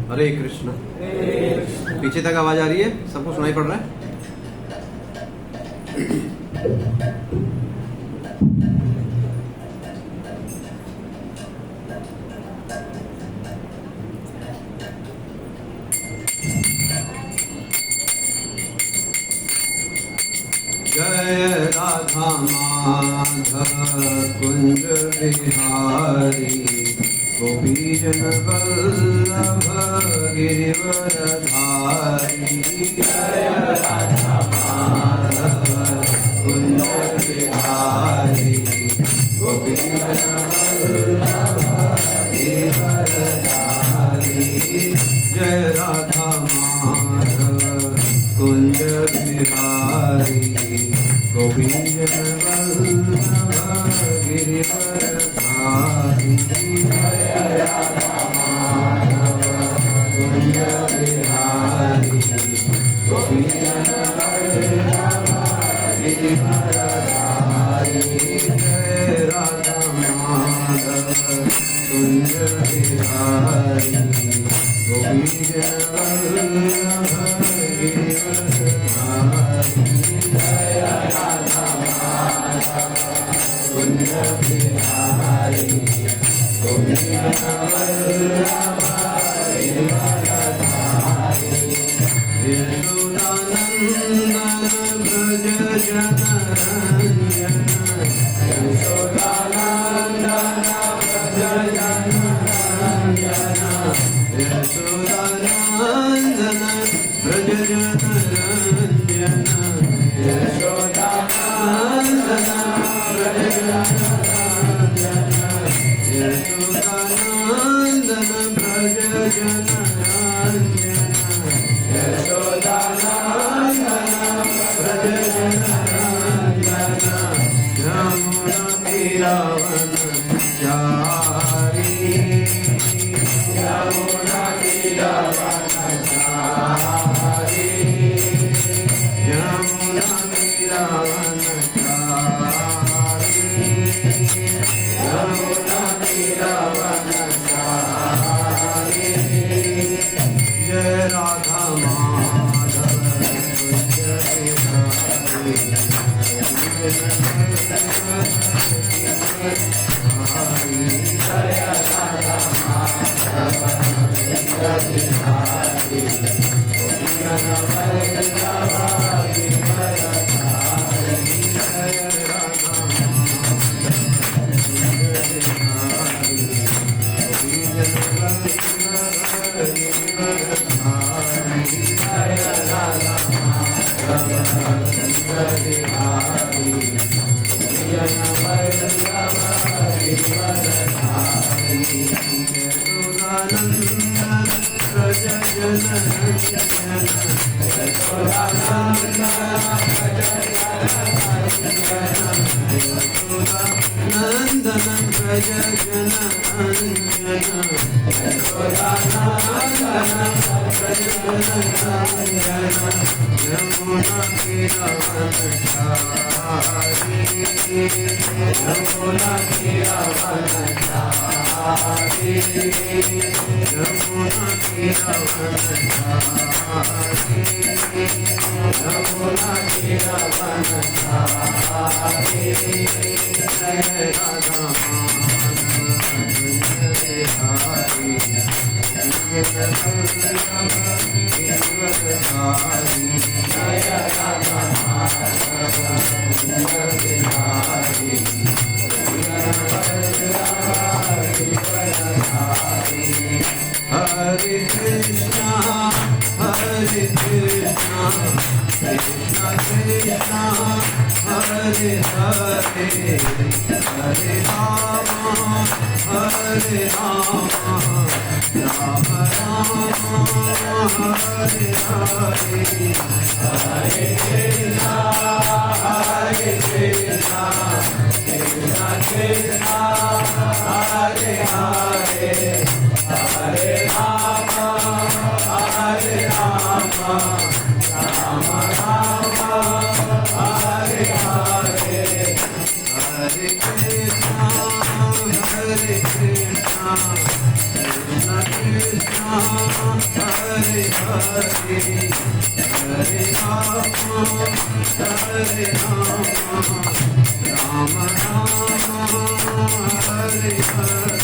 हरे कृष्ण। पीछे तक आवाज आ रही है? सबको सुनाई पड़ रहा है? जय राधा माधव कुंज बिहारी गोपी जन वल्लभ गिरिवरधारी। जय राधा माधव कुंज बिहारी गोपी जन वल्लभ गिरिवरधारी। जय राधा माधव कुंज बिहारी गोपी जन वल्लभ गिरिवरधारी। जय राधा माधव कुंज बिहारी गोपी जन वल्लभ गिरिवरधारी। जय राधा माधव कुंज बिहारी गोपी जन वल्लभ गिरिवरधारी। जय राधा माधव कुंज बिहारी गोपी जन वल्लभ गिरिवरधारी। यशोदानंदन ब्रज जनरंजन यशोदानंदन ब्रज जनरंजन यशोदानंदन ब्रज जनरंजन यशोदानंदन ब्रज जनरंजन यशोदानंदन ब्रज जनरंजन यशोदानंदन ब्रज जनरंजन। यमुना तीरावन चारी यमुना तीरावन चारी यमुना तीरावन चारी यमुना तीरावन चारी। जय राधा माधव कुंज बिहारी जय राधा माधव कुंज बिहारी गोपी जन वल्लभ गिरिवरधारी। जय राधा माधव कुंज बिहारी गोपी जन वल्लभ गिरिवरधारी। जय राधा माधव कुंज बिहारी गोपी जन वल्लभ गिरिवरधारी। यशोदानंदन ब्रज जनरंजन यशोदानंदन ब्रज जनरंजन यशोदानंदन ब्रज जनरंजन यशोदानंदन ब्रज जनरंजन। यमुना तीरावन चारी यमुना तीरावन चारी यमुना तीरावन चारी यमुना तीरावन चारी। जय राधा माधव कुंज बिहारी गोपी जन वल्लभ गिरिवरधारी। जय राधा माधव कुंज बिहारी गोपी जन वल्लभ गिरिवरधारी। हरे कृष्णा कृष्णा कृष्णा कृष्णा हरे हरे हरे राम हरे राम राम राम हरे हरे। हरे कृष्णा कृष्णा कृष्णा कृष्णा हरे हरे हरे राम राम राम हरे हरे। हरे Krishna Krishna Krishna Hare Hare Hare Rama Hare Rama Rama Rama Hare Hare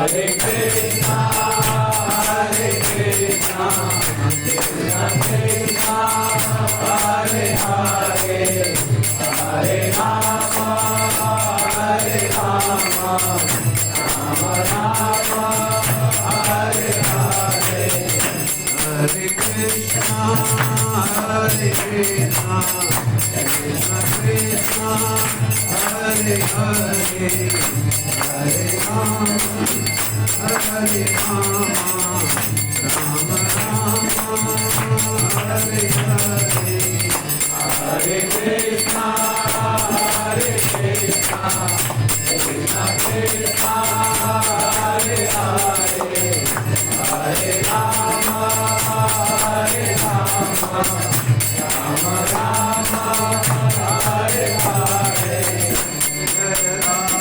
Hare Krishna Hare Krishna Krishna Krishna Hare Hare Hare Rama Hare Rama Rama Rama Hare Hare Hare Krishna Hare Krishna Krishna Krishna Hare Hare Hare Rama Hare Rama Rama Rama Hare Hare Hare Krishna Hare Krishna Krishna Krishna Hare Hare Hare Rama Hare Rama Rama Rama Hare Hare Hare Rama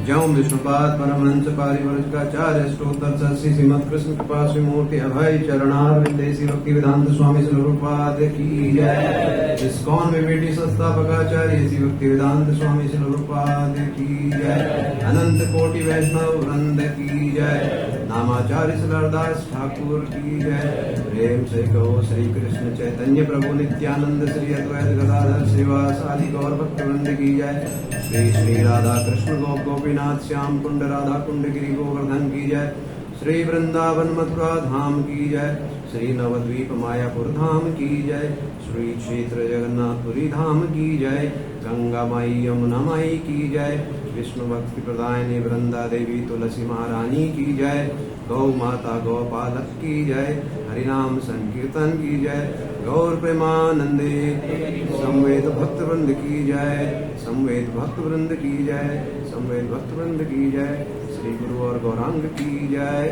जौम Vishnupad Paramhans पारिवरजकाचार्य स्तोत्र Cersei Shrimad Krishna कृपा श्री मूर्ति अभय चरणारविंदेसी भक्ति वेदांत स्वामी स्वरूपाद की जय। ISKCON में बेटी संस्थापकाचार्य श्री भक्ति वेदांत स्वामी स्वरूपाद की जय। अनंत कोटि वैष्णव वृंद की जय। नामाचार्य श्रीदास ठाकुर की जय। प्रेम से कहो श्री कृष्ण चैतन्य प्रभु नित्यानंद श्री अद्वैत गदाधर श्रीवासादि गौर भक्त वृंद की जय। श्री श्री राधा कृष्ण गोप गोपीनाथ श्याम कुंड राधा कुंड गिरी गोवर्धन की जय। श्री वृंदावन मथुरा धाम की जय। श्री नवद्वीप मायापुर धाम की जय। श्री क्षेत्र जगन्नाथपुरी धाम की जय। गंगा माई यमुना माई की जय। विष्णु भक्ति प्रदायिनी वृंदा देवी तुलसी महारानी की जय। गौ माता गौपालक की जय। हरिनाम संकीर्तन की जय। गौर प्रेमानंदे संवेद भक्त वृंद की जय। संवेद भक्त वृंद की जय। संवेद भक्त वृंद की जय। श्री गुरु और गौरांग की जय।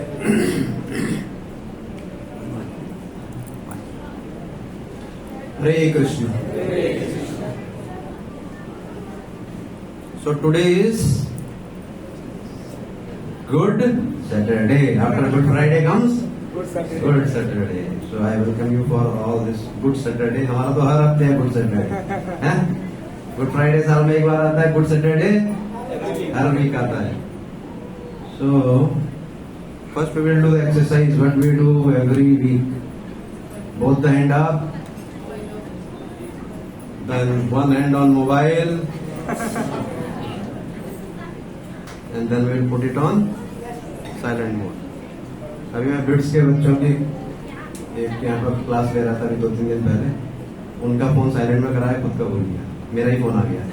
Hare Krishna. So today is Good Saturday. After Good Friday comes Good Saturday. Good Saturday. So I welcome you for all this Good Saturday. हमारा तो हर हफ्ते है Good Saturday, हैं? Good Friday साल में एक बार आता है, Good Saturday हर वीक आता है. So first we will do the exercise what we do every week. Both the hand up. Then one hand on mobile, and then we'll put it on silent mode. अभी मैं bits के बच्चों की एक यहाँ पर क्लास ले रहा था अभी 2-3 दिन पहले. उनका फोन साइलेंट में कराया, खुद का भूल गया, मेरा ही फोन आ गया.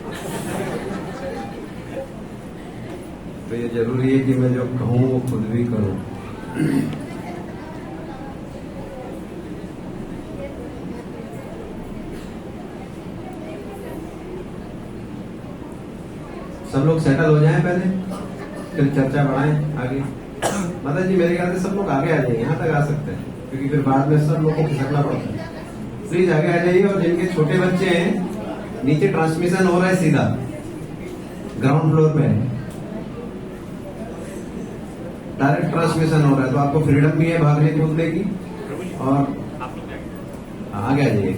तो ये जरूरी है कि मैं जो कहूँ वो खुद भी करूँ. सब लोग सेटल हो जाएं पहले, फिर चर्चा बढ़ाएं आगे. माता जी मेरे ख्याल से सब लोग आगे आ जाएंगे, यहाँ तक आ सकते हैं, क्योंकि फिर बाद में सब लोग को खिसकना पड़ता है. प्लीज आगे आ जाइए. और जिनके छोटे बच्चे हैं नीचे ट्रांसमिशन हो रहा है सीधा, ग्राउंड फ्लोर पे है, डायरेक्ट ट्रांसमिशन हो रहा है, तो आपको फ्रीडम भी है भागने कूदने की। और आगे आ जाइए।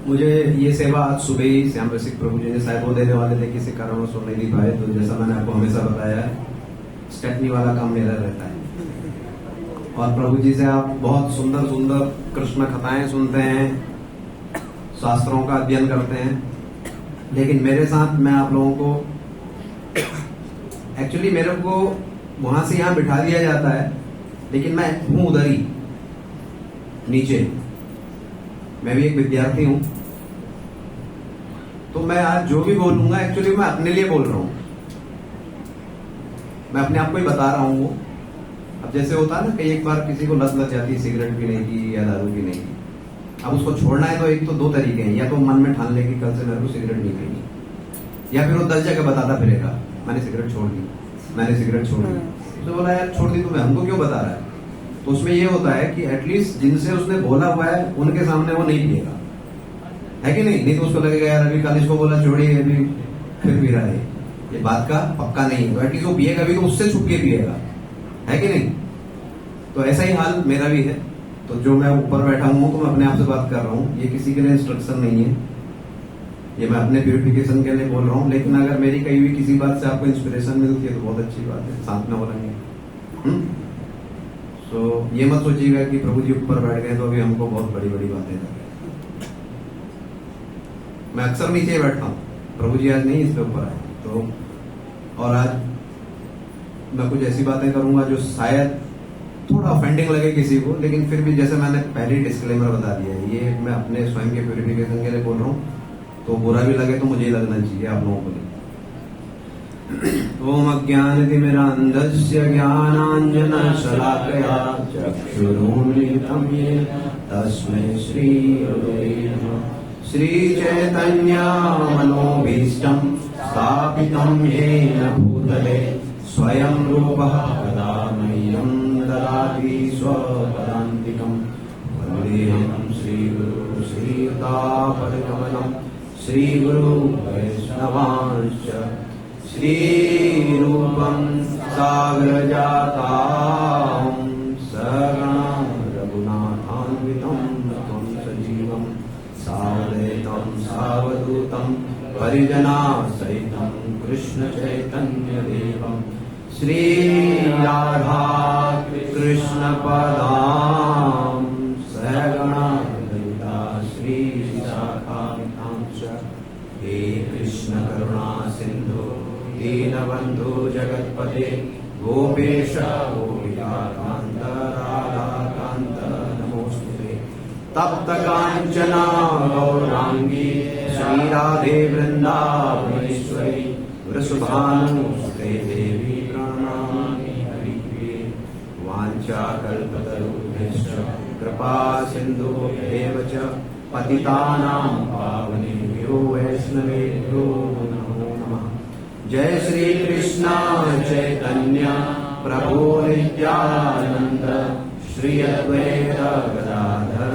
मुझे ये सेवा आज सुबह ही श्याम रसिक प्रभु जी ने शायद वो देने वाले थे, किसी कारणवश वो नहीं दी पाए। तो जैसा मैंने आपको हमेशा बताया, स्टेपनी वाला काम मेरा रहता है। और प्रभु जी से आप बहुत सुंदर सुंदर कृष्ण कथाएं सुनते हैं, शास्त्रों का अध्ययन करते हैं, लेकिन मेरे साथ मैं आप लोगों को एक्चुअली मेरे को वहां से यहाँ बिठा दिया जाता है, लेकिन मैं हूं उधर ही नीचे। मैं भी एक विद्यार्थी हूं, तो मैं आज जो भी बोलूंगा एक्चुअली मैं अपने लिए बोल रहा हूं, मैं अपने आप को ही बता रहा हूं। वो अब जैसे होता है ना कि एक बार किसी को लत लग जाती है सिगरेट पीने की या दारू पीने की, अब उसको छोड़ना है तो एक तो दो तरीके हैं, या तो मन में ठान ले कि कल से मेरे को सिगरेट नहीं पीनी, या फिर वो 10 जगह बताता फिरेगा मैंने सिगरेट छोड़ दी, मैंने सिगरेट छोड़ दी। तो बोला यार छोड़ दी, तो हमको क्यों बता रहा है? तो उसमें ये होता है कि एटलीस्ट जिनसे उसने बोला हुआ है उनके सामने वो नहीं पिएगा, है कि नहीं? नहीं तो उसको लगेगा यार अभी कल इसको बोला छोड़िए, अभी फिर पी रहा है, ये बात का पक्का नहीं है। तो एटलीस्ट वो पिएगा भी तो उससे छुप के पिएगा, है कि नहीं? तो ऐसा ही हाल मेरा भी है। तो जो मैं ऊपर बैठा हूँ तो मैं अपने आप से बात कर रहा हूँ, ये किसी के लिए इंस्ट्रक्शन नहीं है, ये मैं अपने प्यूरिफिकेशन के लिए बोल रहा हूँ। लेकिन अगर मेरी कहीं भी किसी बात से आपको इंस्पिरेशन मिलती है तो बहुत अच्छी बात है, साथ में हो रहेंगे। तो ये मत सोचिएगा कि प्रभु जी ऊपर बैठ गए तो अभी हमको बहुत बड़ी बड़ी बातें कर रहे हैं। मैं अक्सर नीचे ही बैठता हूँ, प्रभु जी आज नहीं इस पे ऊपर आए। तो और आज मैं कुछ ऐसी बातें करूंगा जो शायद थोड़ा ऑफेंडिंग लगे किसी को, लेकिन फिर भी जैसे मैंने पहले ही डिस्क्लेमर बता दिया है, ये मैं अपने स्वयं के प्यूरिफिकेशन के लिए बोल रहा हूँ। तो बुरा भी लगे तो मुझे ही लगना चाहिए आप लोगों को नहीं। ओम अज्ञानतिमिरान्धस्य ज्ञानाञ्जनशलाकया चक्षुरुन्मिलितं येन तस्मै श्रीगुरवे नमः। श्रीचैतन्यमनोभीष्टं स्थापितं येन भूतले स्वयं रूपः कदा मह्यं ददाति स्वपदान्तिकं। वन्देऽहं श्रीगुरु श्रीयुतापदकमलं श्रीगुरु वैष्णवांश्च श्रीरूपं साग्रजातां सगणं रघुनाथान्वितं तं सजीवं सावधूतं सावधूतं परिजनासहितं कृष्णचैतन्यदेवं श्रीराधा कृष्णपदां सगणा ललिता श्रीविशाखां च। हे कृष्ण करुणा सिन्धु दीनबन्धु जगत्पते गोपेश गोपिकान्त राधाकान्त नमोस्तुते। तप्त काञ्चना गौरांगी श्रीराधे वृन्दावनेश्वरी वृषभानुसुते देवी प्रणमामि हरिप्रिये। वाञ्छाकल्पतरुभ्यश्च कृपा सिन्धुभ्येव च पतितानां पावनेभ्यो वैष्णवेभ्यो नमो नमः। जय श्री कृष्ण चैतन्य प्रभु नित्यानंद श्री अद्वैत गदाधर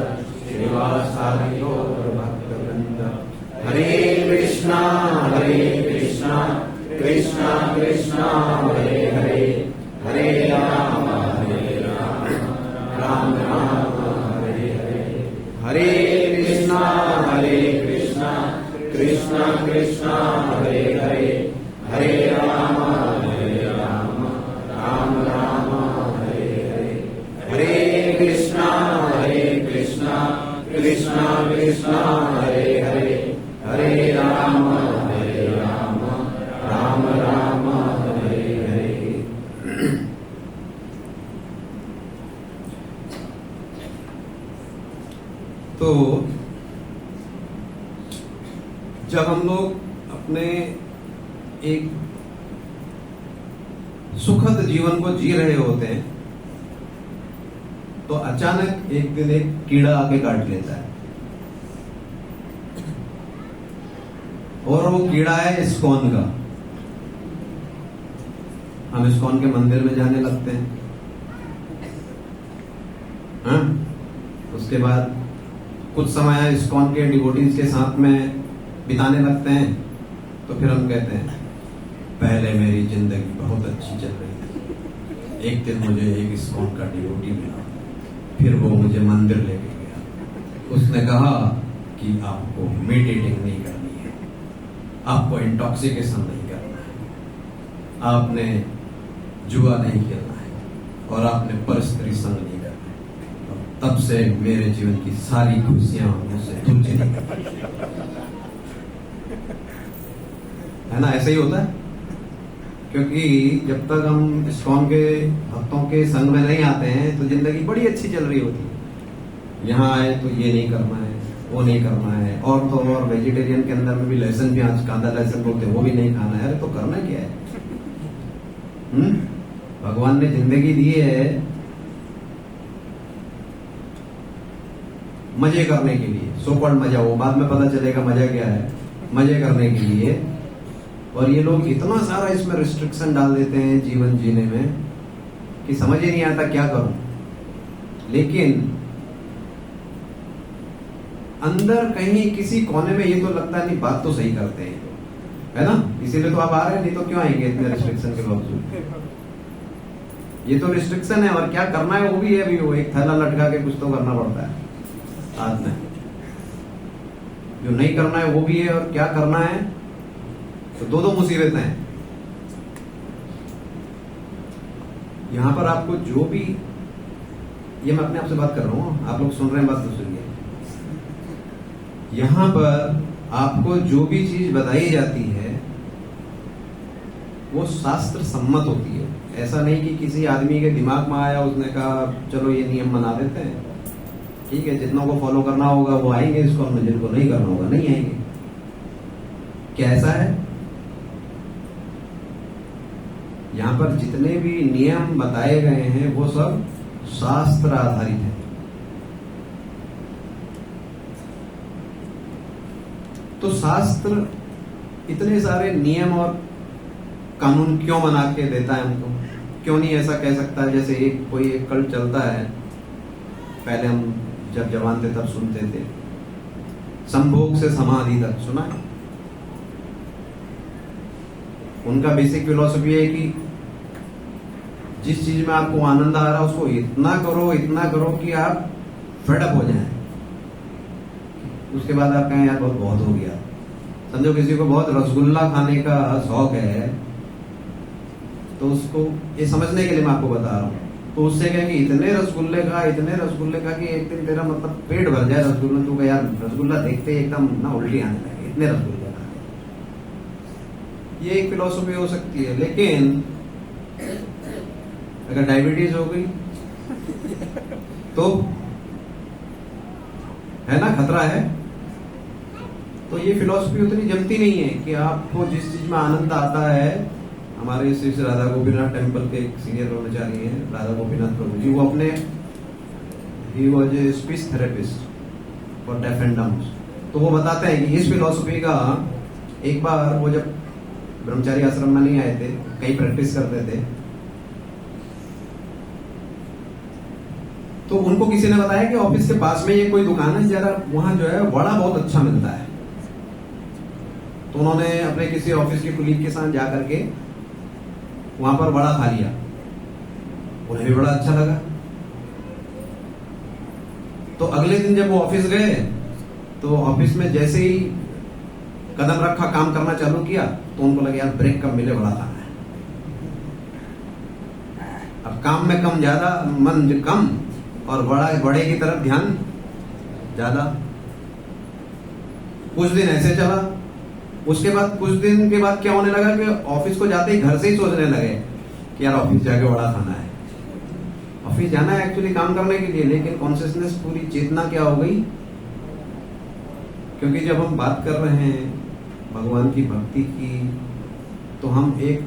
श्रीवासादि गौर भक्तवृंद। हरे कृष्णा कृष्णा कृष्णा हरे हरे, हरे राम राम राम हरे हरे। हरे कृष्णा कृष्णा कृष्णा हरे हरे, हरे राम राम राम हरे हरे। हरे कृष्णा कृष्णा कृष्णा हरे हरे, हरे राम राम राम हरे हरे। तो जब हम लोग अपने एक सुखद जीवन को जी रहे होते हैं, तो अचानक एक दिन एक कीड़ा आके काट लेता है, और वो कीड़ा है इस्कॉन का। हम इस्कॉन के मंदिर में जाने लगते हैं, हाँ? उसके बाद कुछ समय इस्कॉन के डिवोटीज के साथ में बिताने लगते हैं, तो फिर हम कहते हैं पहले मेरी जिंदगी बहुत अच्छी चल रही थी, एक दिन मुझे एक इस्कॉन का डिवोटी मिला, फिर वो मुझे मंदिर लेके गया, उसने कहा कि आपको मेडिटेटिंग नहीं करनी है, आपको इंटॉक्सिकेशन नहीं करना है, आपने जुआ नहीं खेलना है, और आपने परस्त्री संग नहीं करना है। और तब से मेरे जीवन की सारी खुशियां मुझसे दूर चली गई। है ना, ऐसा ही होता है। क्योंकि जब तक हम इस्कॉन के भक्तों के संग में नहीं आते हैं तो जिंदगी बड़ी अच्छी चल रही होती है। यहाँ आए तो ये नहीं करना है, वो नहीं करना है, और तो और वेजिटेरियन के अंदर में भी लहसुन, प्याज, कांदा, लहसुन बोलते हैं, वो भी नहीं खाना है। अरे तो करना क्या है? भगवान ने जिंदगी दी है मजे करने के लिए, सो कॉल्ड मजा, वो बाद में पता चलेगा मजा क्या है, मजे करने के लिए। और ये लोग इतना सारा इसमें रिस्ट्रिक्शन डाल देते हैं जीवन जीने में कि समझ ही नहीं आता क्या करूं। लेकिन अंदर कहीं किसी कोने में ये तो लगता नहीं, बात तो सही करते हैं, है ना, इसीलिए तो आप आ रहे हैं, नहीं तो क्यों आएंगे इतने रिस्ट्रिक्शन के बावजूद। ये तो रिस्ट्रिक्शन है, और क्या करना है वो भी है, अभी वो एक थैला लटका के कुछ तो करना पड़ता है हाथ में, जो नहीं करना है वो भी है, और क्या करना है, तो दो मुसीबतें हैं। यहां पर आपको जो भी, ये मैं अपने आप से बात कर रहा हूं, आप लोग सुन रहे हैं, बात तो सुनिए। यहां पर आपको जो भी चीज बताई जाती है वो शास्त्र सम्मत होती है। ऐसा नहीं कि किसी आदमी के दिमाग में आया, उसने कहा चलो ये नियम बना देते हैं, ठीक है, जितनों को फॉलो करना होगा वो आएंगे इसको, जिनको नहीं करना होगा नहीं आएंगे। क्या ऐसा है? यहां पर जितने भी नियम बताए गए हैं वो सब शास्त्र आधारित है। तो शास्त्र इतने सारे नियम और कानून क्यों बना के देता है हमको? क्यों नहीं ऐसा कह सकता है जैसे कोई एक कल्ट चलता है, पहले हम जब जवान थे तब सुनते थे, संभोग से समाधि तक, सुना है? उनका बेसिक फिलॉसफी है कि जिस चीज में आपको आनंद आ रहा है उसको इतना करो कि आप फेड अप हो जाएं। उसके बाद आप कहें यार बहुत हो गया। समझो किसी को बहुत रसगुल्ला खाने का शौक है, तो उसको ये समझने के लिए मैं आपको बता रहा हूँ, तो उससे क्या कि इतने रसगुल्ले का कि एक दिन तेरा मतलब पेट भर जाए रसगुल्ला, तू यार रसगुल्ला देखते ही एकदम ना उल्टी आने लगे, इतने रसगुल्ले खा। ये एक फिलॉसफी हो सकती है। लेकिन अगर डायबिटीज हो गई तो है ना, खतरा है। तो ये फिलॉसफी उतनी जमती नहीं है कि आपको जिस चीज में आनंद आता है। हमारे श्री राधा गोपीनाथ टेम्पल के एक सीनियर कर्मचारी हैं, राधा गोपीनाथ प्रभु जी, वो अपने ही was a speech therapist for deaf and dumbs. तो वो बताते हैं कि इस फिलॉसफी का, एक बार वो जब ब्रह्मचारी आश्रम में नहीं आए थे, कहीं प्रैक्टिस करते थे, तो उनको किसी ने बताया कि ऑफिस के पास में ये कोई दुकान है, जरा वहां जो है वड़ा बहुत अच्छा मिलता है। तो उन्होंने अपने किसी ऑफिस के कुलीग के साथ जाकर के वहां पर वड़ा खा लिया, उन्हें भी बड़ा अच्छा लगा। तो अगले दिन जब वो ऑफिस गए तो ऑफिस में जैसे ही कदम रखा, काम करना चालू किया, तो उनको लगा यार ब्रेक कब मिले, बड़ा खाना है। अब काम में कम ज्यादा, मन कम, और बड़े की तरफ ध्यान ज्यादा। कुछ दिन ऐसे चला। उसके बाद कुछ दिन के बाद क्या होने लगा कि ऑफिस को जाते ही घर से ही सोचने लगे कि यार ऑफिस जाके बड़ा खाना है। ऑफिस जाना है एक्चुअली काम करने के लिए, लेकिन कॉन्शियसनेस, पूरी चेतना क्या हो गई? क्योंकि जब हम बात कर रहे हैं भगवान की भक्ति की, तो हम एक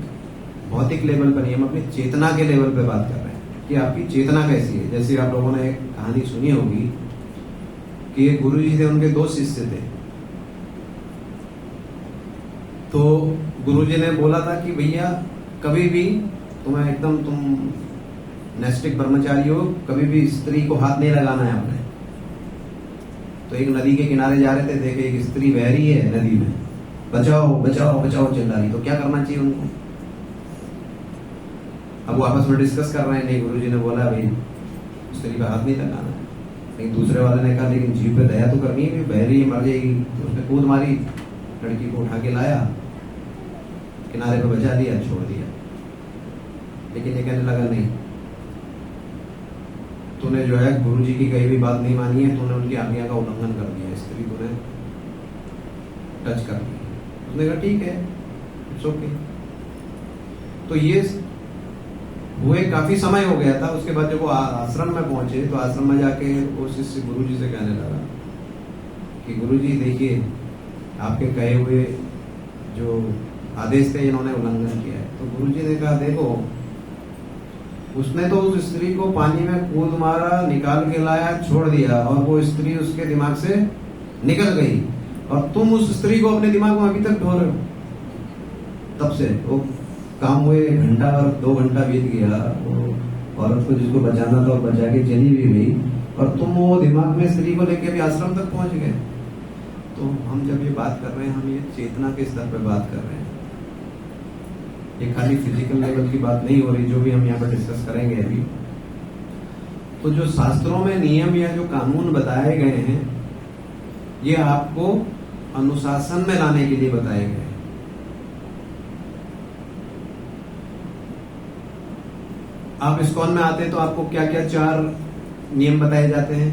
भौतिक लेवल पर नहीं, हम अपनी चेतना के लेवल पे बात कर रहे हैं कि आपकी चेतना कैसी है। जैसे आप लोगों ने एक कहानी सुनी होगी कि एक गुरुजी थे, उनके 2 शिष्य थे। तो गुरुजी ने बोला था कि भैया कभी भी तुम्हें एकदम तुम नैष्ठिक ब्रह्मचारी हो, कभी भी स्त्री को हाथ नहीं लगाना है आपने। तो एक नदी के किनारे जा रहे थे, देखे एक स्त्री बह रही है नदी में, बचाओ बचाओ बचाओ चिल्ला रही। तो क्या करना चाहिए उनको? अब वो आपस में डिस्कस कर रहे हैं। नहीं, गुरुजी ने बोला भाई स्त्री का हाथ नहीं लगाना है। लेकिन दूसरे वाले ने कहा लेकिन जीव पे दया तो करनी है, बह रही है मर जाएगी। तो उसने कूद मारी, लड़की को उठा के लाया, किनारे पे बचा दिया, छोड़ दिया। लेकिन ये कहने लगा नहीं, तूने जो है गुरुजी की कही भी बात नहीं मानी है, तूने उनकी आज्ञा का उल्लंघन कर दिया, स्त्री तूने टच कर दी। उसने कहा ठीक है, इट्स ओके। तो ये हुए काफी समय हो गया था। उसके बाद जब वो आश्रम में पहुंचे तो आश्रम में जाके वो शिष्य गुरुजी से कहने लगा कि गुरुजी देखिए, आपके कहे हुए जो आदेश थे इन्होंने उल्लंघन किया है। तो गुरुजी ने कहा देखो, उसने तो उस स्त्री को पानी में कूद मारा, निकाल के लाया, छोड़ दिया, और वो स्त्री उसके दिमाग से निकल गई, और तुम उस स्त्री को अपने दिमाग में अभी तक ढो रहे हो। तब से वो काम हुए 1 घंटा और 2 घंटा बीत गया, वो औरत को जिसको बचाना था वो बचा के चली भी गई, और तुम वो दिमाग में स्त्री को लेके अभी आश्रम तक पहुंच गए। तो हम जब ये बात कर रहे हैं, हम ये चेतना के स्तर पर बात कर रहे हैं। ये खाली फिजिकल लेवल की बात नहीं हो रही, जो भी हम यहाँ पर डिस्कस करेंगे अभी। तो जो शास्त्रों में नियम या जो कानून बताए गए हैं, ये आपको अनुशासन में लाने के लिए बताए गए हैं। आप इस्कॉन में आते हैं तो आपको क्या क्या 4 नियम बताए जाते हैं,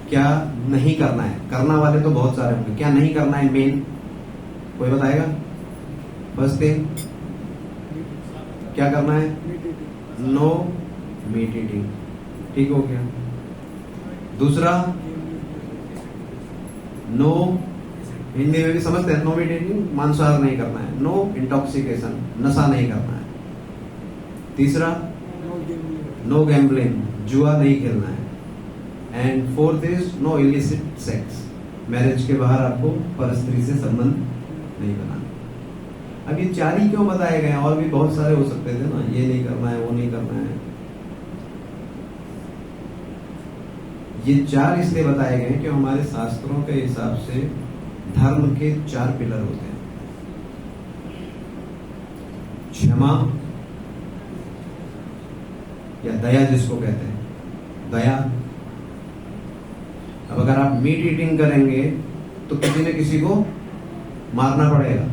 क्या नहीं करना है। करना वाले तो बहुत सारे होंगे, क्या नहीं करना है मेन कोई बताएगा? फर्स्ट थिंग क्या करना है? नो मीट ईटिंग, ठीक हो गया। दूसरा, नो, हिंदी में भी समझते हैं, नो मीट ईटिंग, मांसाहार नहीं करना है। नो इंटॉक्सिकेशन, नशा नहीं करना है। तीसरा, नो गैम्बलिंग, जुआ नहीं खेलना है। And fourth is no illicit sex, marriage के बाहर आपको परस्त्री से संबंध नहीं बनाना। अब ये 4 ही क्यों बताए गए हैं? और भी बहुत सारे हो सकते थे ना, ये नहीं करना है, वो नहीं करना है। ये 4 इसलिए बताए गए हैं कि हमारे शास्त्रों के हिसाब से धर्म के 4 पिलर होते हैं। क्षमा या दया जिसको कहते हैं, दया। अब अगर आप मीट ईटिंग करेंगे तो किसी न किसी को मारना पड़ेगा,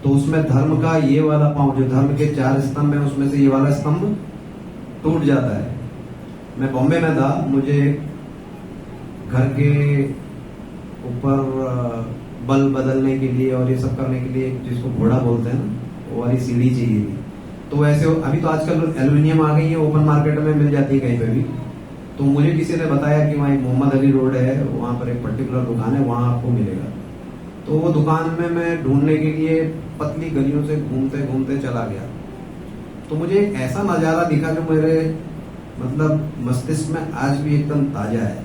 तो उसमें धर्म का ये वाला पांव, जो धर्म के 4 स्तंभ है उसमें से ये वाला स्तंभ टूट जाता है। मैं बॉम्बे में था, मुझे घर के ऊपर बल्ब बदलने के लिए और ये सब करने के लिए, जिसको घोड़ा बोलते हैं ना, वो वाली सीढ़ी चाहिए थी। तो वैसे अभी तो आजकल एल्यूमिनियम आ गई है, ओपन मार्केट में मिल जाती है कहीं पे भी। तो मुझे किसी ने बताया कि वहाँ एक मोहम्मद अली रोड है, वहां पर एक पर्टिकुलर दुकान है, वहां आपको मिलेगा। तो वो दुकान में मैं ढूंढने के लिए पतली गलियों से घूमते घूमते चला गया। तो मुझे एक ऐसा नजारा दिखा जो मेरे मतलब मस्तिष्क में आज भी एकदम ताजा है।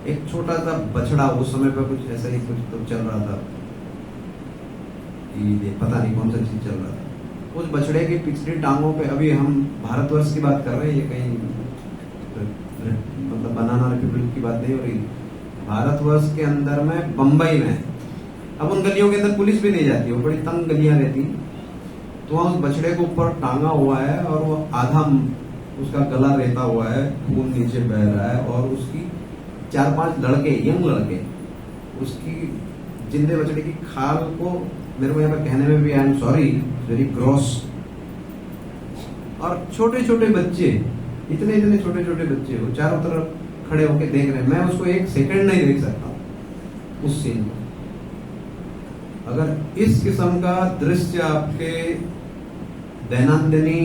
एक छोटा सा बछड़ा, उस समय पर कुछ ऐसा ही कुछ तो चल रहा था, ये पता नहीं कौन सा चीज चल रहा था। उस बछड़े की पिछली टांगों पे, अभी हम भारतवर्ष की बात कर रहे हैं, ये कहीं मतलब बनाना रिपब्लिक की बात नहीं हो रही, भारतवर्ष के अंदर में बंबई में। अब उन गलियों के अंदर पुलिस भी नहीं जाती, वो बड़ी तंग गलियां रहती। तो वहां उस बछड़े को ऊपर टांगा हुआ है और वो आधा उसका गला रहता हुआ है, खून नीचे बह रहा है, और उसकी 4-5 लड़के, यंग लड़के, उसकी जिंदे बछड़े की खाल को, मेरे को यहाँ पर कहने में भी I am sorry, very gross. और छोटे छोटे बच्चे, इतने इतने छोटे छोटे बच्चे वो चारों तरफ खड़े होकर देख रहे हैं। मैं उसको 1 सेकंड नहीं देख सकता उस सीन को। अगर इस किस्म का दृश्य आपके दैनंदिनी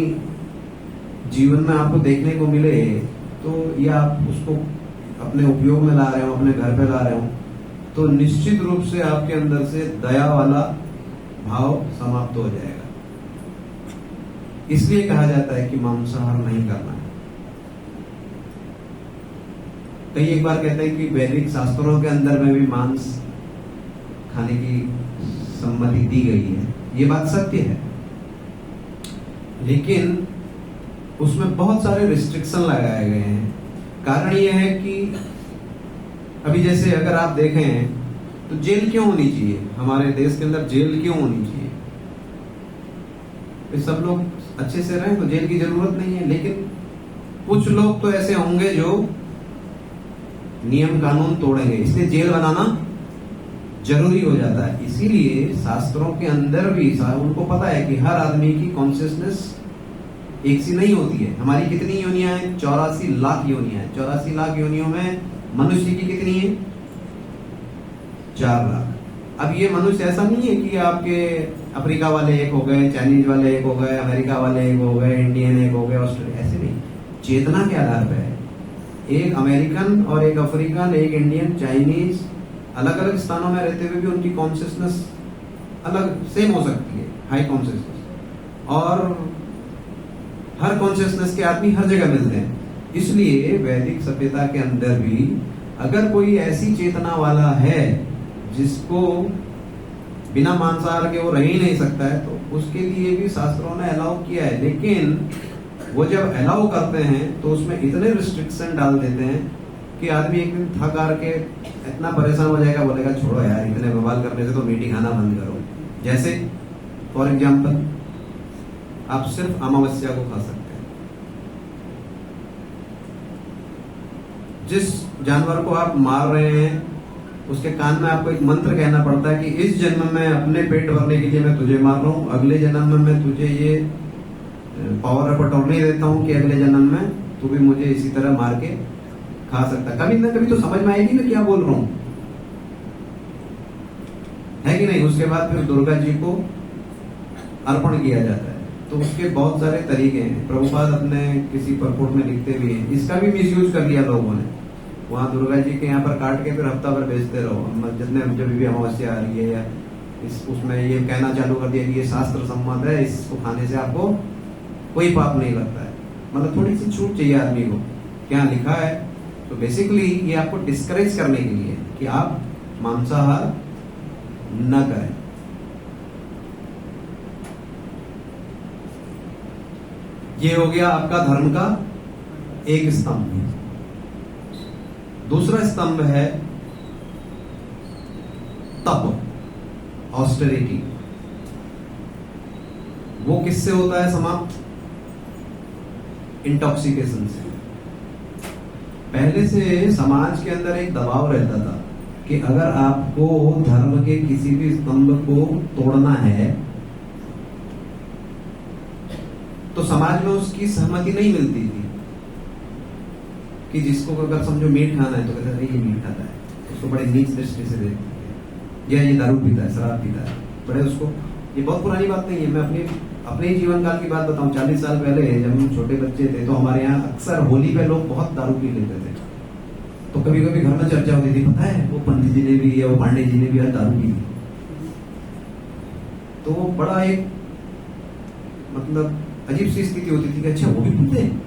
जीवन में आपको देखने को मिले, तो या आप उसको अपने उपयोग में ला रहे हो, अपने घर पे ला रहे हो, तो निश्चित रूप से आपके अंदर से दया वाला भाव समाप्त हो जाएगा। इसलिए कहा जाता है कि मांसाहार नहीं करना है। कई एक बार कहते हैं कि वैदिक शास्त्रों के अंदर में भी मांस खाने की सम्मति दी गई है। ये बात सत्य है, लेकिन उसमें बहुत सारे रिस्ट्रिक्शन लगाए गए हैं। कारण यह है कि अभी जैसे अगर आप देखें तो जेल क्यों होनी चाहिए, हमारे देश के अंदर जेल क्यों होनी चाहिए? सब लोग अच्छे से रहें तो जेल की जरूरत नहीं है, लेकिन कुछ लोग तो ऐसे होंगे जो नियम कानून तोड़ेंगे, इसलिए जेल बनाना जरूरी हो जाता है। इसीलिए शास्त्रों के अंदर भी उनको पता है कि हर आदमी की कॉन्शियसनेस एक सी नहीं होती है। हमारी कितनी योनियां हैं? 84 लाख योनियां हैं। 84 लाख योनियों में मनुष्य की कितनी है? 4 लाख। अब ये मनुष्य ऐसा नहीं है कि आपके अफ्रीका वाले एक हो गए, चाइनीज वाले एक हो गए, अमेरिका वाले एक हो गए, इंडियन एक हो गए, ऑस्ट्रेलिया, ऐसे नहीं। चेतना के आधार पर है। एक अमेरिकन और एक अफ्रीकन, एक इंडियन, चाइनीज, अलग अलग स्थानों में रहते हुए भी उनकी कॉन्शियसनेस अलग सेम हो सकती है, हाई कॉन्शियसनेस। और हर कॉन्शियसनेस के आदमी हर जगह मिलते हैं। इसलिए वैदिक सभ्यता के अंदर भी अगर कोई ऐसी चेतना वाला है जिसको बिना मांसाहार के वो रह ही नहीं सकता है, तो उसके लिए भी शास्त्रों ने अलाउ किया है। लेकिन वो जब अलाउ करते हैं तो उसमें इतने रिस्ट्रिक्शन डाल देते हैं कि आदमी एक दिन थक हार के इतना परेशान हो जाएगा, बोलेगा छोड़ो यार, इतने बवाल करने से तो मीठी खाना बंद करो। जैसे फॉर एग्जाम्पल आप सिर्फ अमावस्या को खा सकते हैं। जिस जानवर को आप मार रहे हैं उसके कान में आपको एक मंत्र कहना पड़ता है कि इस जन्म में अपने पेट भरने के लिए मैं तुझे मार रहा हूं, अगले जन्म में मैं तुझे ये पावर ऑफ अटॉर्नी देता हूं कि अगले जन्म में तू भी मुझे इसी तरह मार के खा सकता है। कभी ना कभी तो समझ में आएगी मैं क्या बोल रहा हूं, है कि नहीं? उसके बाद फिर दुर्गा जी को अर्पण किया जाता है। तो उसके बहुत सारे तरीके हैं। प्रभुपाद अपने किसी परपोर्ट में लिखते भी हैं, इसका भी मिसयूज कर लिया लोगों ने। वहां दुर्गा जी के यहाँ पर काट के फिर हफ्ता भर बेचते रहो, जितने जब भी अमावस्या आ रही है या उसमें ये कहना चालू कर दिया कि ये शास्त्र सम्मत है, इसको खाने से आपको कोई पाप नहीं लगता है। मतलब थोड़ी सी छूट चाहिए आदमी को, क्या लिखा है। तो बेसिकली ये आपको डिस्करेज करने के लिए कि आप मांसाहार न करें। ये हो गया आपका धर्म का एक स्तंभ। दूसरा स्तंभ है तप, ऑस्टेरिटी। वो किससे होता है समाप्त? इंटॉक्सिकेशन से। पहले से समाज के अंदर एक दबाव रहता था कि अगर आपको धर्म के किसी भी स्तंभ को तोड़ना है तो समाज में उसकी सहमति नहीं मिलती थी। कि जिसको अगर समझो मीट खाना है तो कहते हैं ये मीट खाता है, उसको बड़े नीच दृष्टि से देखते हैं, या ये दारू पीता है, शराब पीता है, बड़े उसको। ये बहुत पुरानी बात नहीं है, मैं अपने जीवन काल की बात बताऊं। 40 साल पहले जब हम छोटे बच्चे थे तो हमारे यहाँ अक्सर होली पे लोग बहुत दारू पी लेते थे। तो कभी कभी घर में चर्चा होती थी, पता है वो पंडित जी ने भी या वो पांडे जी ने भी दारू पी। तो वो बड़ा एक मतलब अजीब सी स्थिति होती थी कि अच्छा वो भी पीते हैं।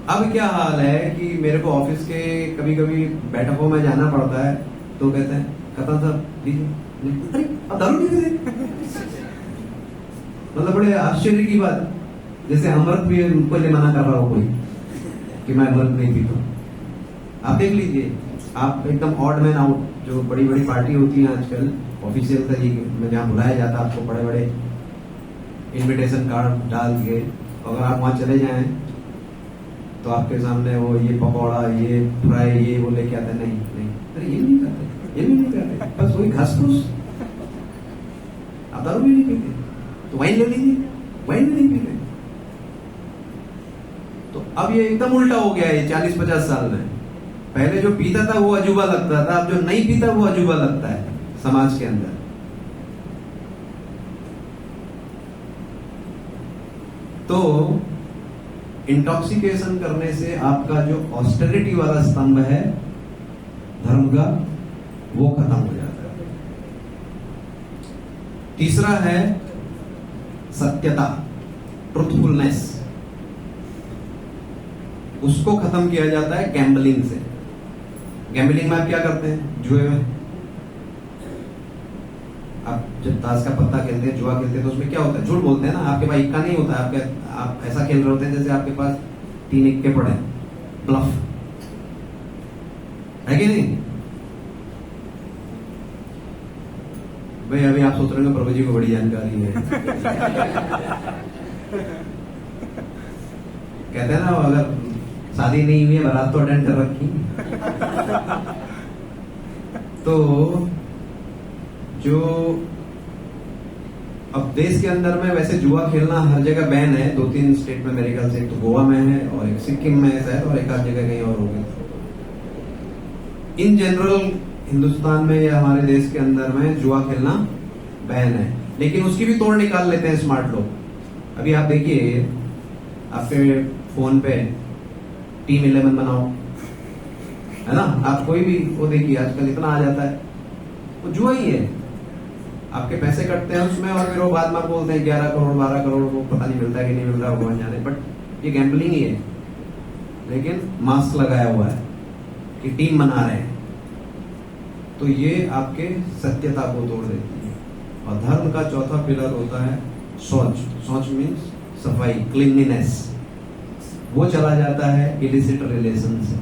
अब क्या हाल है कि मेरे को ऑफिस के कभी कभी बैठकों में जाना पड़ता है तो कहते हैं कथा साहब अरे अब दारू पीते थे। मतलब बड़े आश्चर्य की बात, जैसे अमृत भी उनको मना कर रहा हो कोई कि मैं अमृत नहीं पीता। आप देख लीजिए, आप एकदम ऑड मैन आउट, जो बड़ी बड़ी पार्टी होती है आजकल ऑफिशियल तरीके में जहाँ बुलाया जाता है आपको बड़े बड़े इनविटेशन कार्ड डाल के, अगर आप वहां चले जाएं तो आपके सामने वो ये पकौड़ा, ये फ्राई, ये वो लेके आते। नहीं नहीं, अरे ये नहीं करते, ये भी नहीं करते, बस वही घास फूस। आप दारू भी नहीं पीते तो वाइन ले लीजिए, वाइन भी नहीं पीते। तो अब ये एकदम उल्टा हो गया है 40-50 साल में। पहले जो पीता था वो अजूबा लगता था, अब जो नहीं पीता वो अजूबा लगता है समाज के अंदर। तो इंटॉक्सिकेशन करने से आपका जो ऑस्टेरिटी वाला स्तंभ है धर्म का, वो खत्म हो जाता है। तीसरा है सत्यता, ट्रुथफुलनेस, उसको खत्म किया जाता है गैम्बलिंग से। गैम्बलिंग में आप क्या करते हैं? जुए में आप जब ताश का पत्ता खेलते हैं, जुआ खेलते हैं, तो उसमें क्या होता है? झूठ बोलते हैं ना, आपके पास इक्का नहीं होता है, आप ऐसा खेल रहे होते हैं जैसे आपके पास 3 इक्के पड़े, ब्लफ है कि नहीं? भाई अभी आप सोच रहे हो प्रभु जी को बड़ी जानकारी है। कहते हैं ना, अगर शादी नहीं हुई है, बारात तो अटेंड कर रखी। तो जो अब देश के अंदर में वैसे जुआ खेलना हर जगह बैन है, 2-3 स्टेट में मेरे ख्याल से, एक तो गोवा में है और एक सिक्किम में है शायद, और एक आध जगह कहीं और होगी। इन जनरल हिंदुस्तान में या हमारे देश के अंदर में जुआ खेलना बैन है, लेकिन उसकी भी तोड़ निकाल लेते हैं स्मार्ट लोग। अभी आप देखिए, आपके फोन पे टीम 11 बनाओ, है ना, आप कोई भी वो देखिए, आजकल इतना आ जाता है, वो जुआ ही है। आपके पैसे कटते हैं उसमें और फिर वो बाद में बोलते हैं 11 करोड़ 12 करोड़, वो पता नहीं मिलता है कि नहीं मिल रहा, भगवान जाने, बट ये गैम्बलिंग ही है। लेकिन मास्क लगाया हुआ है कि टीम बना रहे हैं, तो ये आपके सत्यता को तोड़ देती है। और धर्म का चौथा पिलर होता है शौच। शौच मीन्स सफाई, क्लीनलीनेस। वो चला जाता है इलिसिट रिलेशन से,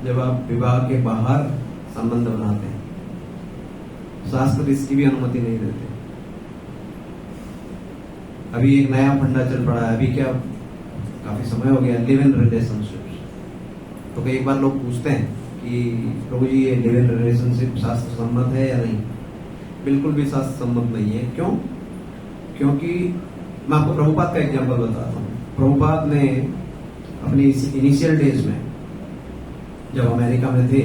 जब आप विवाह के बाहर संबंध बनाते हैं। शास्त्र इसकी भी अनुमति नहीं देते। अभी एक नया फंडा चल पड़ा है, अभी क्या काफी समय हो गया, लिव इन रिलेशनशिप। तो कई बार लोग पूछते हैं कि प्रभु जी ये लिव इन रिलेशनशिप शास्त्र सम्मत है या नहीं? बिल्कुल भी शास्त्र सम्मत नहीं है। क्यों? क्योंकि मैं आपको प्रभुपाद का एग्जाम्पल बताता हूँ। प्रभुपाद ने अपनी इनिशियल डेज में, जब अमेरिका में थे,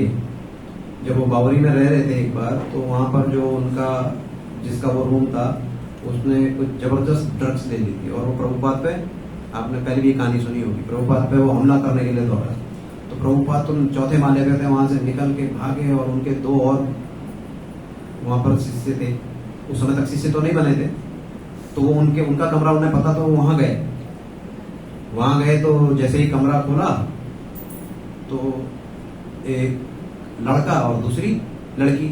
जब वो बावरी में रह रहे थे एक बार, तो वहां पर जो उनका, जिसका वो रूम था, उसने कुछ जबरदस्त ड्रग्स ले ली थी, और वो प्रभुपाद पे, आपने पहले भी कहानी सुनी होगी, प्रभुपाद पे वो हमला करने के लिए दौड़ा। तो प्रभुपाद तो 4थे माले पे थे, वहां से निकल के भागे, और उनके 2 और वहां पर शिष्य थे, उस समय तक शिष्य तो नहीं बने थे, तो वो उनका कमरा उन्हें पता, तो वो वहां गए। तो जैसे ही कमरा खोला तो एक लड़का और दूसरी लड़की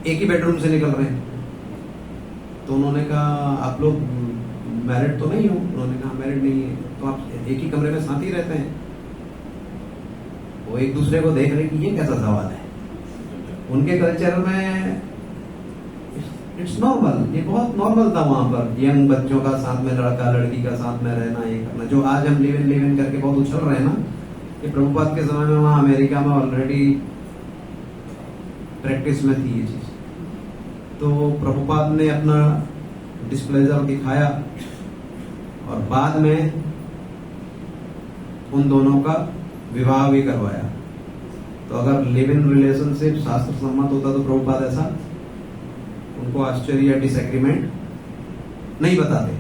एक ही बेडरूम से निकल रहे हैं। तो उन्होंने कहा, आप लोग मैरिड तो नहीं हो? उन्होंने कहा मैरिड नहीं है। तो आप एक ही कमरे में साथ ही रहते हैं? वो एक दूसरे को देख रहे कि ये कैसा सवाल है। उनके कल्चर में इट्स नॉर्मल, ये बहुत नॉर्मल था वहां पर, यंग बच्चों का साथ में, लड़का लड़की का साथ में रहना, ये करना, जो आज हम लिव इन करके बहुत उछल रहे हैं ना, ये प्रभुपाद के समय में वहां अमेरिका में ऑलरेडी प्रैक्टिस में थी ये चीज। तो प्रभुपाद ने अपना डिस्प्लेजर दिखाया और बाद में उन दोनों का विवाह भी करवाया। तो अगर लिव इन रिलेशनशिप शास्त्र सम्मत होता तो प्रभुपाद ऐसा उनको आश्चर्य या डिसएग्रीमेंट नहीं बताते।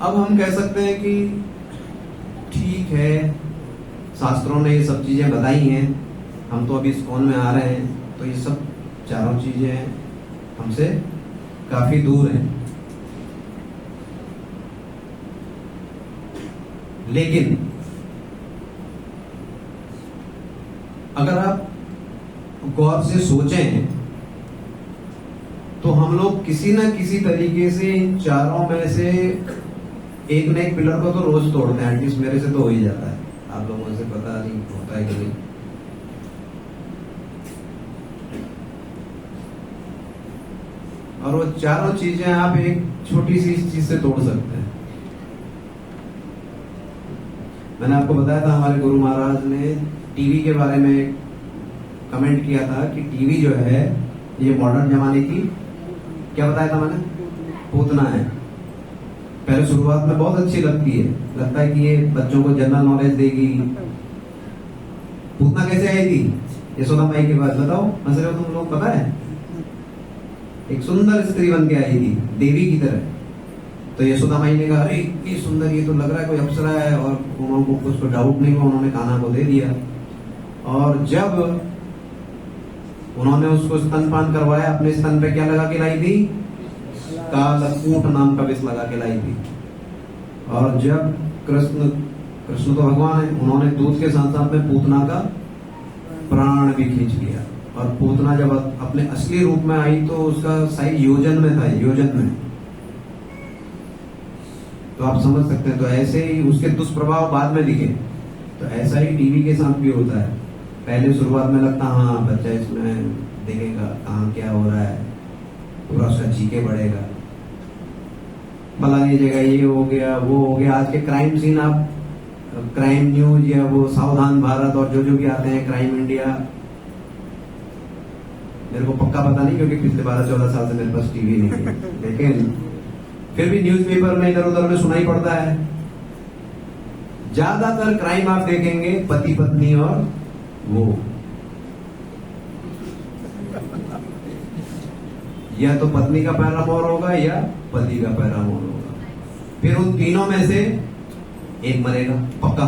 अब हम कह सकते हैं कि ठीक है, शास्त्रों ने ये सब चीजें बताई हैं, हम तो अभी इस्कॉन में आ रहे हैं, तो ये सब चारों चीजें हमसे काफी दूर हैं। लेकिन अगर आप गौर से सोचें तो हम लोग किसी न किसी तरीके से इन चारों में से एक न एक पिलर को तो रोज तोड़ते हैं। एटलीस्ट मेरे से तो हो ही जाता है, आप लोगों से पता नहीं होता है कि नहीं। और वो चारों चीजें आप एक छोटी सी चीज से तोड़ सकते हैं। मैंने आपको बताया था, हमारे गुरु महाराज ने टीवी के बारे में कमेंट किया था कि टीवी जो है ये मॉडर्न जमाने की, क्या बताया था मैंने, पूतना है। पहले शुरुआत में बहुत अच्छी लगती है, लगता है कि ये बच्चों को जनरल नॉलेज देगी। पूतना कैसे आई थी? यशोदा माई के पास, बताओ मसले को तुम लोग पता है? एक सुंदर स्त्री बन के आई थी, देवी की तरह। तो यशोदा माई ने कहा, अरे इतनी सुंदर, ये तो लग रहा है कोई अप्सरा है, और उनको कुछ डाउट नहीं हुआ, उन्होंने कान्हा को दे दिया। और जब उन्होंने उसको स्तनपान करवाया, अपने स्तन पे क्या लगा के लाई थी? कालकूट नाम का विष लगा के लाई थी। और जब कृष्ण तो भगवान है, उन्होंने दूध के साथ साथ में पूतना का प्राण भी खींच लिया। और पूतना जब अपने असली रूप में आई तो उसका साइज योजन में था, योजन में। तो आप समझ सकते हैं। तो ऐसे ही उसके दुष्प्रभाव बाद में दिखे। तो ऐसा ही टीवी के साथ भी होता है। पहले शुरुआत में लगता हाँ बच्चा इसमें देखेगा कहाँ क्या हो रहा है, पूरा उसका जीके बढ़ेगा, भला लीजिएगा, ये हो गया वो हो गया। आज के क्राइम सीन आप क्राइम न्यूज या वो सावधान भारत और जो भी आते हैं, क्राइम इंडिया, मेरे को पक्का पता नहीं क्योंकि पिछले 12-14 साल से मेरे पास टीवी नहीं है, लेकिन फिर भी न्यूज़पेपर में इधर उधर में सुनाई पड़ता है। ज्यादातर क्राइम आप देखेंगे पति पत्नी और वो, या तो पत्नी का पैरामोर होगा या पति का पैरामोर होगा। फिर उन तीनों में से एक मरेगा पक्का,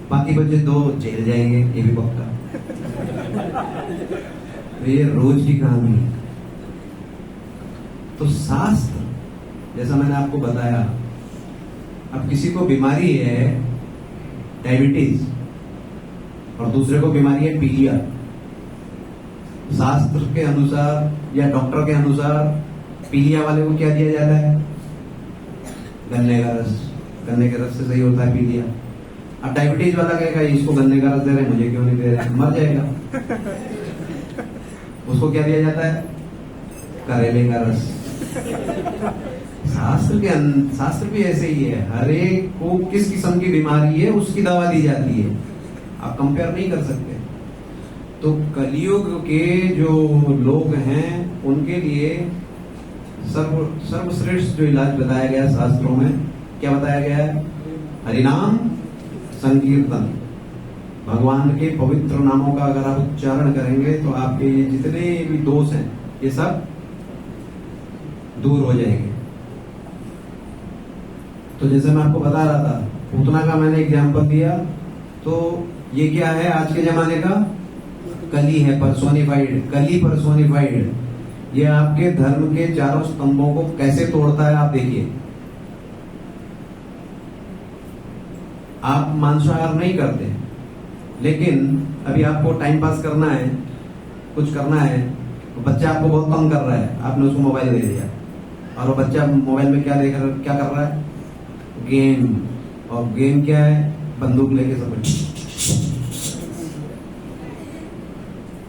बाकी बच्चे 2 जेल जाएंगे, ये भी पक्का। तो ये रोज की कहानी है। तो शास्त्र, जैसा मैंने आपको बताया, अब किसी को बीमारी है डायबिटीज और दूसरे को बीमारी है पीलिया, शास्त्र के अनुसार या डॉक्टर के अनुसार पीलिया वाले को क्या दिया जाता है? गन्ने का रस। गन्ने के रस से सही होता है पीलिया। अब डायबिटीज वाला कहेगा इसको गन्ने का रस दे रहे, मुझे क्यों नहीं दे रहे, मर जाएगा। उसको क्या दिया जाता है? करेले का रस। शास्त्र भी ऐसे ही है। हर एक को किस किस्म की बीमारी है उसकी दवा दी जाती है, आप कंपेयर नहीं कर सकते। तो कलयुग के जो लोग हैं उनके लिए सर्वश्रेष्ठ जो इलाज बताया गया शास्त्रों में, क्या बताया गया है? हरिनाम संकीर्तन। भगवान के पवित्र नामों का अगर आप उच्चारण करेंगे तो आपके ये जितने भी दोष हैं ये सब दूर हो जाएंगे। तो जैसे मैं आपको बता रहा था, पूतना का मैंने एग्जाम्पल दिया, तो ये क्या है? आज के जमाने का कली है, पर्सोनिफाइड, कली पर्सोनिफाइड। ये आपके धर्म के चारों स्तंभों को कैसे तोड़ता है आप देखिए। आप मांसाहार नहीं करते, लेकिन अभी आपको टाइम पास करना है, कुछ करना है, तो बच्चा आपको बहुत तंग कर रहा है, आपने उसको मोबाइल दे दिया और वो बच्चा मोबाइल में क्या कर रहा है? गेम। और गेम क्या है? बंदूक लेके सब।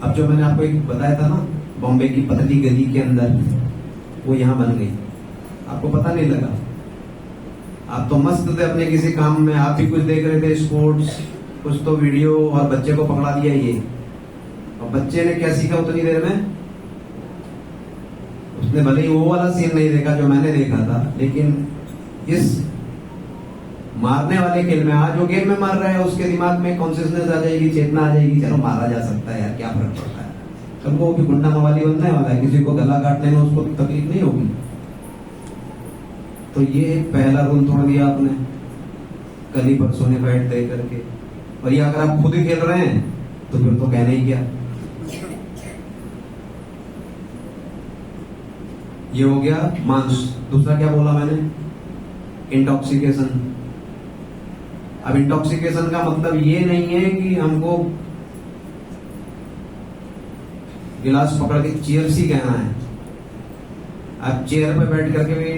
अब जो मैंने आपको एक बताया था ना, बॉम्बे की पतली गली के अंदर, वो यहां बन गई, आपको पता नहीं लगा। आप तो मस्त थे अपने किसी काम में, आप भी कुछ देख रहे थे, स्पोर्ट्स कुछ तो वीडियो, और बच्चे को पकड़ा दिया ये। और बच्चे ने क्या सीखा उतनी देर में? उसने भले ही वो वाला सीन नहीं देखा जो मैंने देखा था, लेकिन इस मारने वाले खेल में, आज जो गेम में मार रहा है उसके दिमाग में कॉन्शियसनेस आ जाएगी, चेतना आ जाएगी, चलो मारा जा सकता है यार, क्या फर्क पड़ता है। कल को भी गुंडा मवाली बनने वाला है, किसी को गला काटने में उसको तकलीफ नहीं होगी। तो ये पहला रूल तोड़ दिया आपने, कली पर्सोनिफाइड दे करके। और ये अगर आप खुद ही खेल रहे हैं तो फिर तो कहना ही क्या। ये हो गया मांस। दूसरा क्या बोला मैंने? इंटॉक्सिकेशन। अब इंटॉक्सिकेशन का मतलब ये नहीं है कि हमको गिलास पकड़ के चीयर्स ही कहना है। आप चेयर पे बैठ करके भी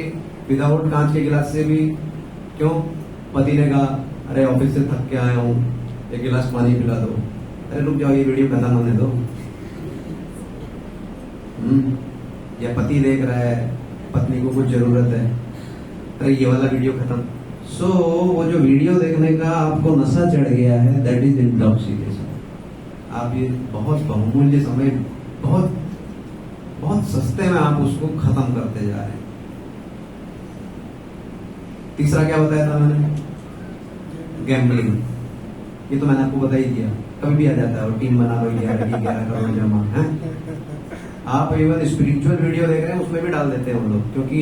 विदाउट कांच के गिलास से भी, क्यों? पति ने कहा अरे ऑफिस से थक के आया हूं, एक गिलास पानी पिला दो। अरे रुक जाओ, ये वीडियो खत्म होने दो। या पति देख रहा है, पत्नी को कुछ जरूरत है, अरे ये वाला वीडियो खत्म। सो वो जो वीडियो देखने का आपको नशा चढ़ गया है, दैट इज इंटॉक्सिकेशन। आप ये बहुत बहुमूल्य समय, बहुत बहुत सस्ते में आप उसको खत्म करते जा रहे हैं। तीसरा क्या बताया था मैंने? गैम्बलिंग। ये तो मैंने आपको बता ही दिया, कभी भी आ जाता है। और टीम बना लो, 11 करोड़ जमा है। आप इवन स्पिरिचुअल वीडियो देख रहे हैं उसमें भी डाल देते हैं हम लोग, क्योंकि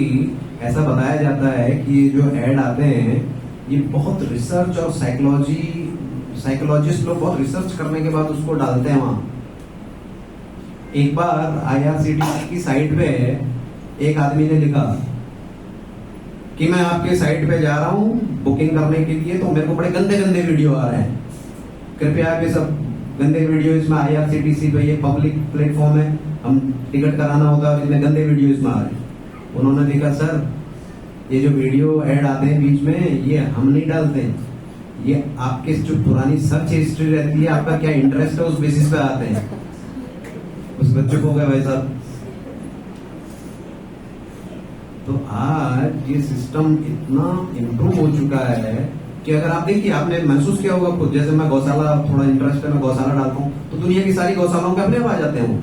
ऐसा बताया जाता है कि जो ऐड आते हैं ये बहुत रिसर्च और साइकोलॉजिस्ट लोग बहुत रिसर्च करने के बाद उसको डालते हैं वहां। एक बार IRCTC की साइट पे एक आदमी ने लिखा कि मैं आपके साइट पे जा रहा हूँ बुकिंग करने के लिए, तो मेरे को बड़े गंदे गंदे वीडियो आ रहे हैं, कृपया ये सब गंदे वीडियो इसमें IRCTC पे, ये पब्लिक प्लेटफॉर्म है, हम टिकट कराना होगा और इतने गंदे वीडियो इसमें आ रहे हैं। उन्होंने लिखा सर ये जो वीडियो ऐड आते हैं बीच में ये हम नहीं डालते हैं, ये आपके जो पुरानी सर्च हिस्ट्री रहती है, आपका क्या इंटरेस्ट है उस बेसिस पे आते हैं। उस बच्चे को गए भाई साहब। तो आज ये सिस्टम इतना इम्प्रूव हो चुका है कि अगर आप देखिए, आपने महसूस किया होगा खुद, जैसे मैं गौशाला थोड़ा इंटरेस्ट है, मैं गौशाला डालता हूँ तो दुनिया की सारी गौशालाओं के अपने आप आ जाते हैं वो,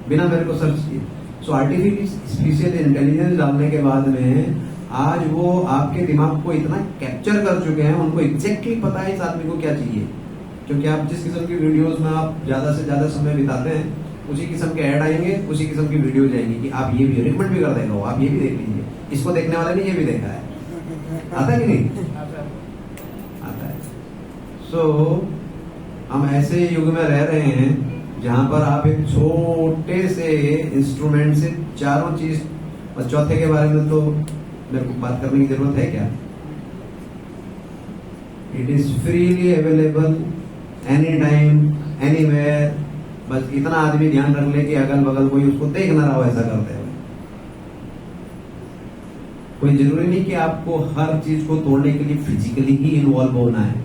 बिना मेरे को सर्च किए। सो आर्टिफिशियल इंटेलिजेंस डालने के बाद में आज वो आपके दिमाग को इतना कैप्चर कर चुके हैं, उनको एग्जैक्टली पता है इस आदमी को क्या चाहिए। क्योंकि आप जिस किस्म की वीडियोस में आप ज्यादा से ज्यादा समय बिताते हैं, उसी किस्म के ऐड आएंगे, उसी किस्म की वीडियो जाएंगी कि आप ये भी रिकमेंड भी कर देगा वो, आप ये भी देख लीजिए, इसको देखने वाले ने ये भी देखा है। आता है कि नहीं? आता है। सो हम ऐसे युग में रह रहे हैं जहां पर आप एक छोटे से इंस्ट्रूमेंट से चारों चीज, और चौथे के बारे में तो मेरे को बात करने की जरूरत है क्या? It is freely available any time anywhere. बस इतना आदमी ध्यान रख ले कि अगल बगल कोई उसको देख ना रहा हो ऐसा करते हुए। कोई जरूरी नहीं कि आपको हर चीज को तोड़ने के लिए फिजिकली ही इन्वॉल्व होना है।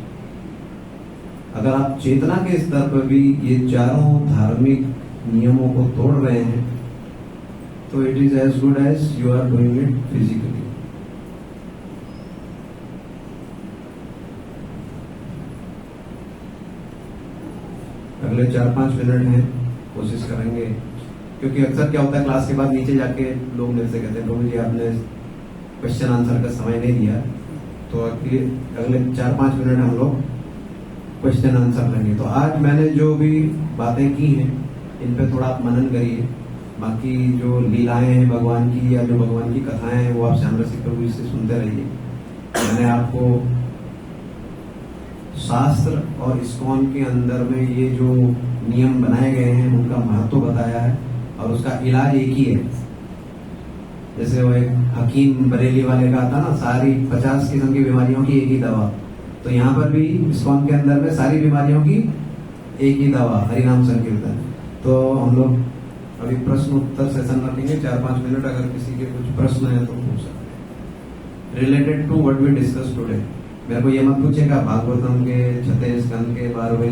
अगर आप चेतना के स्तर पर भी ये चारों धार्मिक नियमों को तोड़ रहे हैं तो it is as good as you are doing it physically. अगले 4-5 मिनट हैं, कोशिश करेंगे, क्योंकि अक्सर क्या होता है क्लास के बाद नीचे जाके लोग मेरे से कहते हैं प्रभु जी आपने क्वेश्चन आंसर का समय नहीं दिया, तो अगले 4-5 मिनट हम लोग क्वेश्चन आंसर लेंगे। तो आज मैंने जो भी बातें की हैं इन पे थोड़ा आप मनन करिए। बाकी जो लीलाएं हैं भगवान की या जो भगवान की कथाएं हैं वो आप श्याम रसिक प्रभु से सुनते रहिए। मैंने आपको शास्त्र और इस्कॉन के अंदर में ये जो नियम बनाए गए हैं उनका महत्व बताया है और उसका इलाज एक ही है। जैसे वो एक हकीम बरेली वाले का था ना, सारी 50 किस्म की बीमारियों की एक ही दवा, तो यहाँ पर भी इस्कॉन के अंदर में सारी बीमारियों की एक ही दवा, हरिनाम संकीर्तन। तो हम लोग अभी प्रश्न उत्तर सेशन रखेंगे 4-5 मिनट। अगर किसी के कुछ प्रश्न है तो पूछ सकते हैं related to what we discuss today. मेरे को ये मत पूछेगा भागवतम के 6 स्कंद के 12वें